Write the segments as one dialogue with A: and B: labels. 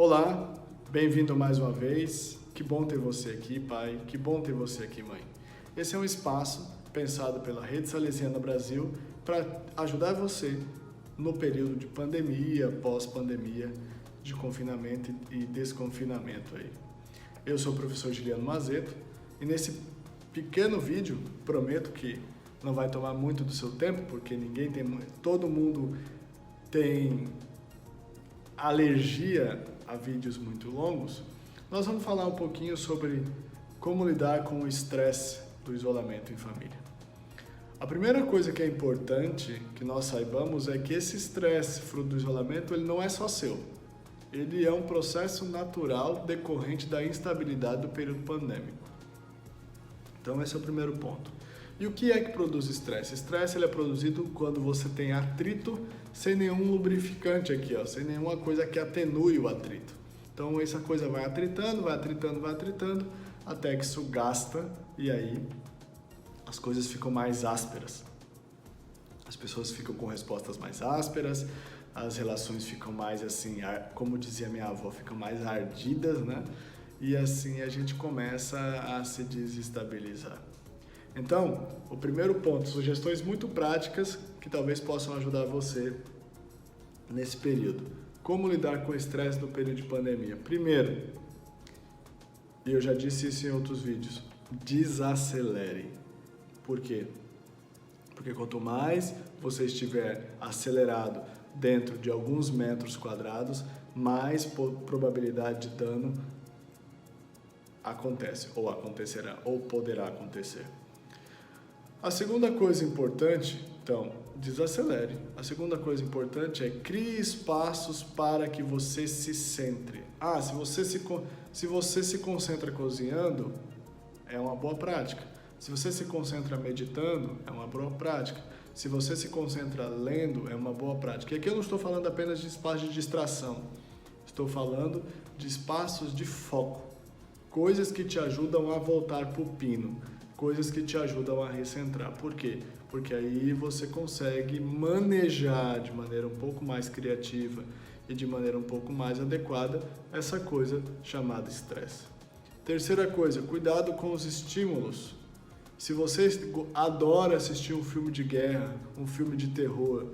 A: Olá, bem-vindo mais uma vez. Que bom ter você aqui, pai. Que bom ter você aqui, mãe. Esse é um espaço pensado pela Rede Salesiana Brasil para ajudar você no período de pandemia, pós-pandemia, de confinamento e desconfinamento aí. Eu sou o professor Juliano Mazeto e nesse pequeno vídeo prometo que não vai tomar muito do seu tempo, porque todo mundo tem alergia a vídeos muito longos. Nós vamos falar um pouquinho sobre como lidar com o estresse do isolamento em família. A primeira coisa que é importante que nós saibamos é que esse estresse fruto do isolamento, ele não é só seu. Ele é um processo natural decorrente da instabilidade do período pandêmico. Então esse é o primeiro ponto. E o que é que produz estresse? Estresse ele é produzido quando você tem atrito sem nenhum lubrificante aqui, ó, sem nenhuma coisa que atenue o atrito. Então essa coisa vai atritando, até que isso gasta e aí as coisas ficam mais ásperas. As pessoas ficam com respostas mais ásperas, as relações ficam mais assim, como dizia minha avó, ficam mais ardidas, né? E assim a gente começa a se desestabilizar. Então, o primeiro ponto, sugestões muito práticas que talvez possam ajudar você nesse período. Como lidar com o estresse no período de pandemia? Primeiro, e eu já disse isso em outros vídeos, desacelere. Por quê? Porque quanto mais você estiver acelerado dentro de alguns metros quadrados, mais probabilidade de dano acontece, ou acontecerá, ou poderá acontecer. A segunda coisa importante, então, desacelere. A segunda coisa importante é crie espaços para que você se centre. Se você se concentra cozinhando, é uma boa prática. Se você se concentra meditando, é uma boa prática. Se você se concentra lendo, é uma boa prática. E aqui eu não estou falando apenas de espaços de distração. Estou falando de espaços de foco. Coisas que te ajudam a voltar para o pino. Coisas que te ajudam a recentrar. Por quê? Porque aí você consegue manejar de maneira um pouco mais criativa e de maneira um pouco mais adequada essa coisa chamada estresse. Terceira coisa, cuidado com os estímulos. Se você adora assistir um filme de guerra, um filme de terror,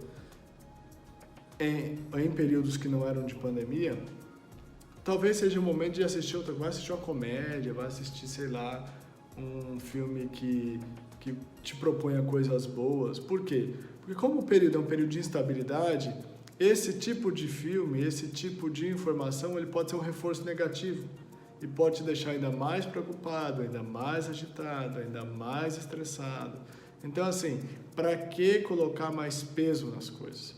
A: em períodos que não eram de pandemia, talvez seja o momento de assistir vai assistir uma comédia, vai assistir, sei lá, um filme que te proponha coisas boas. Por quê? Porque como o período é um período de instabilidade, esse tipo de filme, esse tipo de informação, ele pode ser um reforço negativo e pode te deixar ainda mais preocupado, ainda mais agitado, ainda mais estressado. Então assim, para que colocar mais peso nas coisas?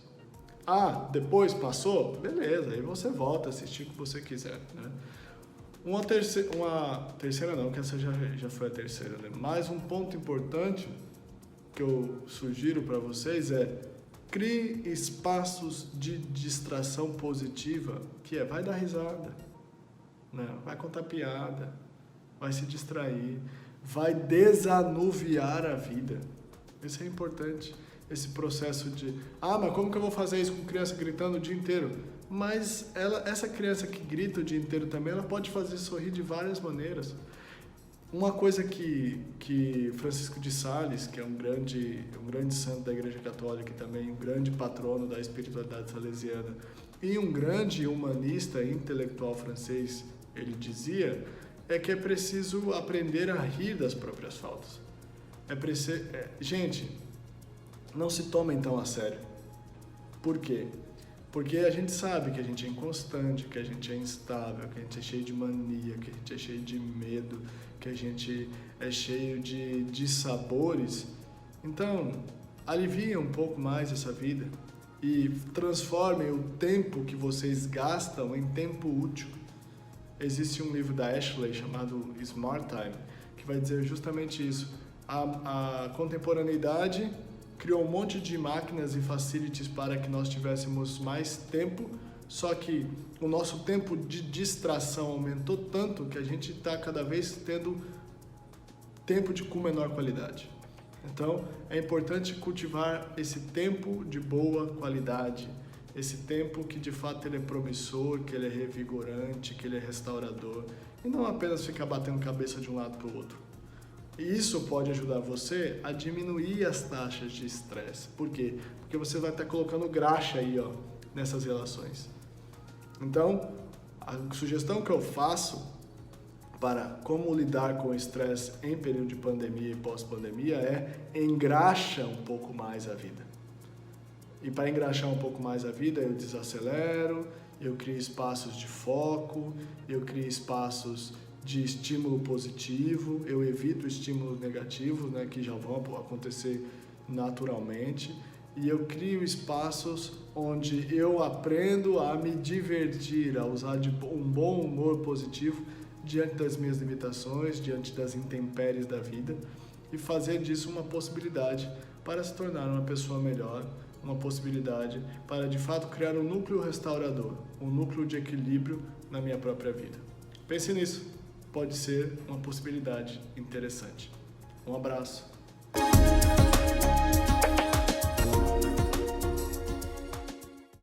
A: Depois passou? Beleza, aí você volta a assistir o que você quiser, né? Uma terceira não, que essa já foi a terceira, né? Mas um ponto importante que eu sugiro para vocês é crie espaços de distração positiva, que vai dar risada, né? Vai contar piada, vai se distrair, vai desanuviar a vida. Isso é importante, esse processo de mas como que eu vou fazer isso com criança gritando o dia inteiro? Mas essa criança que grita o dia inteiro também, ela pode fazer sorrir de várias maneiras. Uma coisa que Francisco de Sales, que é um grande santo da Igreja Católica e também um grande patrono da espiritualidade salesiana e um grande humanista e intelectual francês, ele dizia, é que é preciso aprender a rir das próprias faltas. Gente, não se tomem tão a sério. Por quê? Porque a gente sabe que a gente é inconstante, que a gente é instável, que a gente é cheio de mania, que a gente é cheio de medo, que a gente é cheio de dissabores. Então, aliviem um pouco mais essa vida e transformem o tempo que vocês gastam em tempo útil. Existe um livro da Ashley chamado Smart Time, que vai dizer justamente isso. A contemporaneidade criou um monte de máquinas e facilities para que nós tivéssemos mais tempo, só que o nosso tempo de distração aumentou tanto que a gente está cada vez tendo tempo com menor qualidade. Então, é importante cultivar esse tempo de boa qualidade, esse tempo que de fato ele é promissor, que ele é revigorante, que ele é restaurador, e não apenas ficar batendo cabeça de um lado para o outro. E isso pode ajudar você a diminuir as taxas de estresse. Por quê? Porque você vai estar colocando graxa aí, ó, nessas relações. Então, a sugestão que eu faço para como lidar com o estresse em período de pandemia e pós-pandemia é engraxa um pouco mais a vida. E para engraxar um pouco mais a vida, eu desacelero, eu crio espaços de foco, eu crio espaços de estímulo positivo, eu evito estímulos negativos, né, que já vão acontecer naturalmente, e eu crio espaços onde eu aprendo a me divertir, a usar de um bom humor positivo diante das minhas limitações, diante das intempéries da vida, e fazer disso uma possibilidade para se tornar uma pessoa melhor, uma possibilidade para de fato criar um núcleo restaurador, um núcleo de equilíbrio na minha própria vida. Pense nisso, pode ser uma possibilidade interessante. Um abraço.